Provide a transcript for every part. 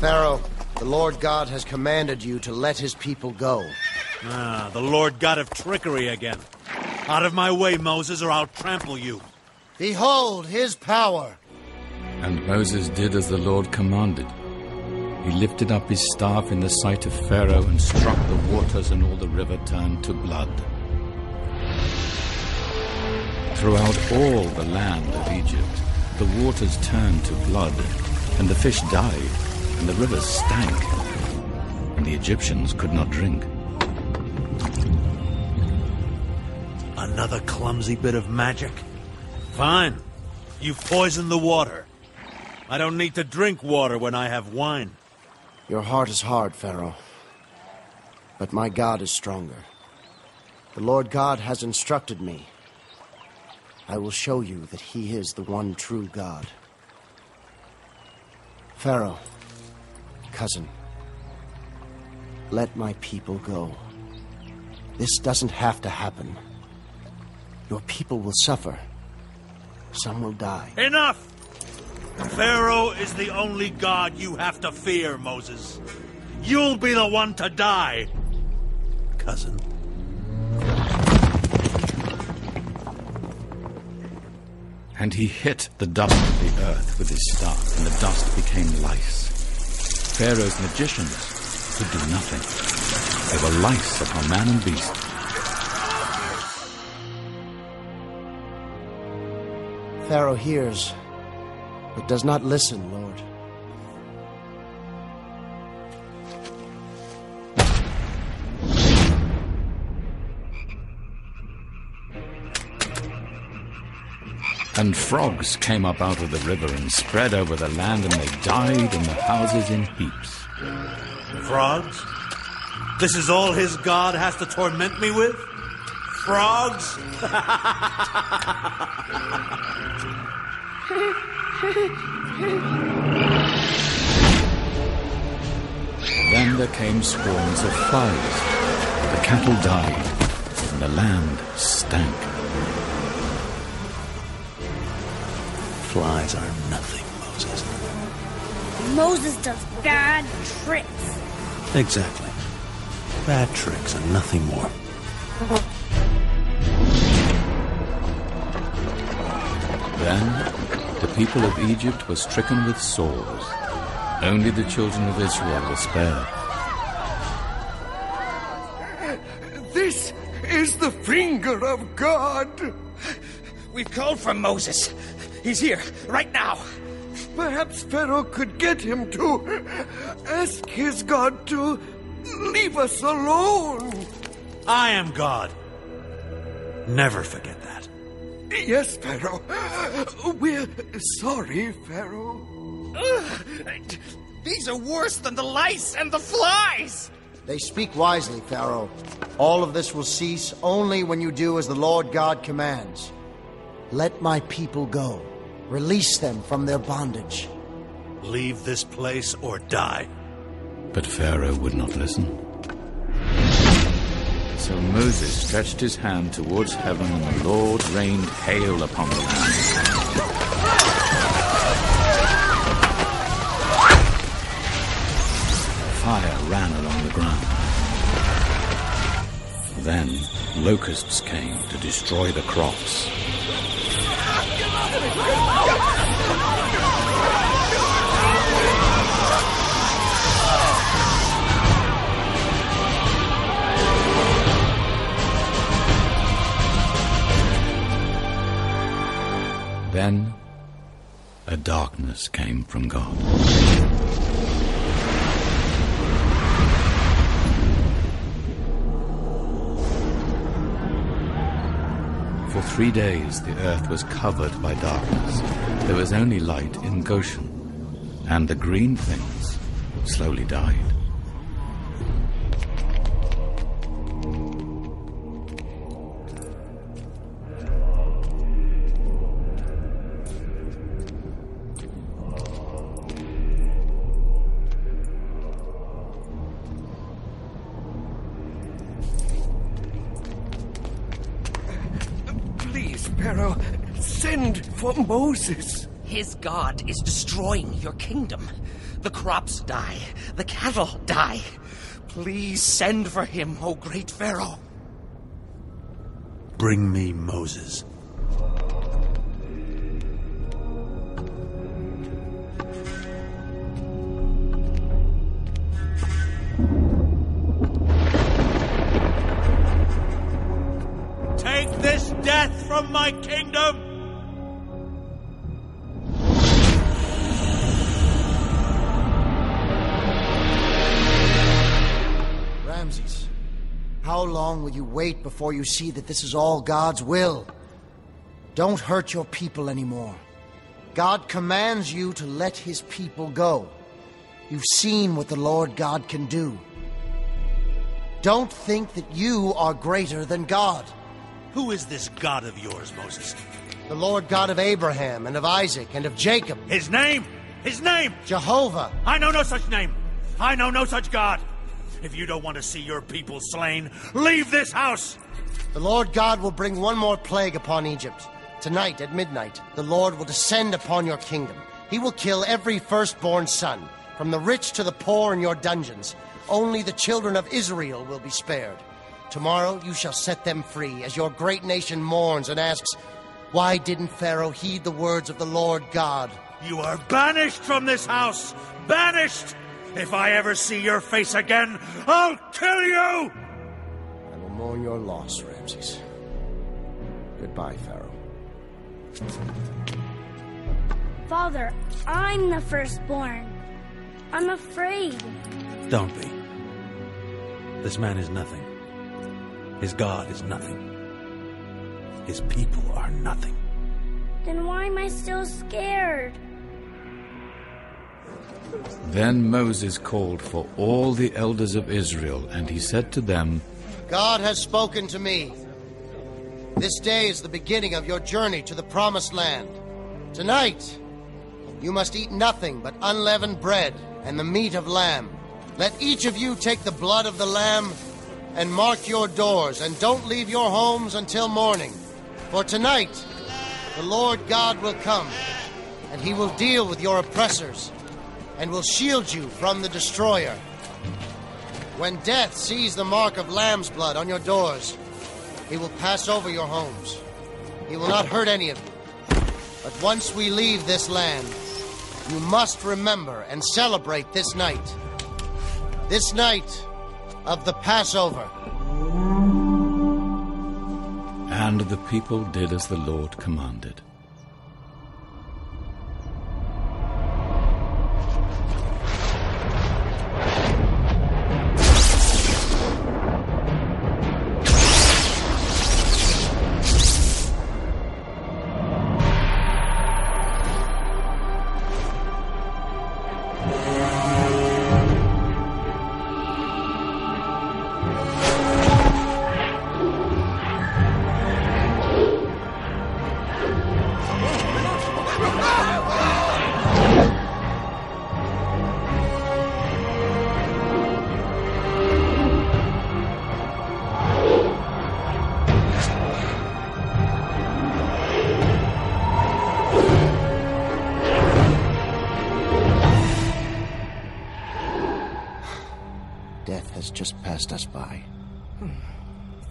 Pharaoh, the Lord God has commanded you to let his people go. Ah, the Lord God of trickery again. Out of my way, Moses, or I'll trample you. Behold his power! And Moses did as the Lord commanded. He lifted up his staff in the sight of Pharaoh and struck the waters, and all the river turned to blood. Throughout all the land of Egypt, the waters turned to blood, and the fish died, and the rivers stank, and the Egyptians could not drink. Another clumsy bit of magic? Fine. You've poisoned the water. I don't need to drink water when I have wine. Your heart is hard, Pharaoh. But my God is stronger. The Lord God has instructed me. I will show you that he is the one true God. Pharaoh, cousin, let my people go. This doesn't have to happen. Your people will suffer. Some will die. Enough! Pharaoh is the only god you have to fear, Moses. You'll be the one to die, cousin. And he hit the dust of the earth with his staff, and the dust became lice. Pharaoh's magicians could do nothing. They were lice upon man and beast. Pharaoh hears, but does not listen, Lord. And frogs came up out of the river and spread over the land, and they died in the houses in heaps. Frogs? This is all his god has to torment me with? Frogs? Then there came swarms of flies. The cattle died, and the land stank. Flies are nothing, Moses. Moses does bad tricks. Exactly. Bad tricks and nothing more. Then the people of Egypt were stricken with sores. Only the children of Israel were spared. This is the finger of God. We've called for Moses. He's here, right now. Perhaps Pharaoh could get him to ask his God to leave us alone. I am God. Never forget that. Yes, Pharaoh. We're sorry, Pharaoh. These are worse than the lice and the flies. They speak wisely, Pharaoh. All of this will cease only when you do as the Lord God commands. Let my people go. Release them from their bondage. Leave this place or die. But Pharaoh would not listen. So Moses stretched his hand towards heaven, and the Lord rained hail upon the land. Fire ran along the ground. Then locusts came to destroy the crops. Then a darkness came from God. For 3 days the earth was covered by darkness. There was only light in Goshen, and the green things slowly died. Pharaoh, send for Moses. His God is destroying your kingdom. The crops die. The cattle die. Please send for him, O great Pharaoh. Bring me Moses. Take this death from my kingdom! Ramses, how long will you wait before you see that this is all God's will? Don't hurt your people anymore. God commands you to let his people go. You've seen what the Lord God can do. Don't think that you are greater than God. Who is this God of yours, Moses? The Lord God of Abraham and of Isaac and of Jacob. His name! His name! Jehovah. I know no such name. I know no such God. If you don't want to see your people slain, leave this house! The Lord God will bring one more plague upon Egypt. Tonight at midnight, the Lord will descend upon your kingdom. He will kill every firstborn son, from the rich to the poor in your dungeons. Only the children of Israel will be spared. Tomorrow you shall set them free, as your great nation mourns and asks, why didn't Pharaoh heed the words of the Lord God? You are banished from this house! Banished! If I ever see your face again, I'll kill you! I will mourn your loss, Ramses. Goodbye, Pharaoh. Father, I'm the firstborn. I'm afraid. Don't be. This man is nothing. His God is nothing. His people are nothing. Then why am I still scared? Then Moses called for all the elders of Israel, and he said to them, God has spoken to me. This day is the beginning of your journey to the promised land. Tonight, you must eat nothing but unleavened bread and the meat of lamb. Let each of you take the blood of the lamb and mark your doors, and don't leave your homes until morning. For tonight, the Lord God will come, and he will deal with your oppressors, and will shield you from the destroyer. When death sees the mark of lamb's blood on your doors, he will pass over your homes. He will not hurt any of you. But once we leave this land, you must remember and celebrate this night of the Passover. And the people did as the Lord commanded. Death has just passed us by.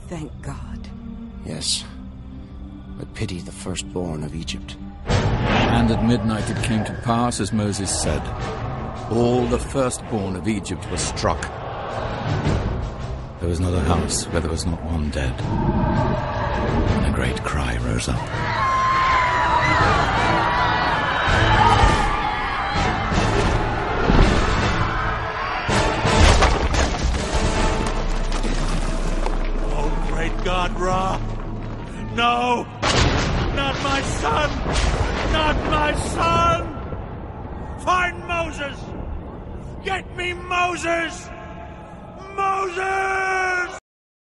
Thank God. Yes, but pity the firstborn of Egypt. And at midnight it came to pass, as Moses said, all the firstborn of Egypt were struck. There was not a house where there was not one dead. And a great cry rose up. God, Ra! No! Not my son! Not my son! Find Moses! Get me Moses! Moses!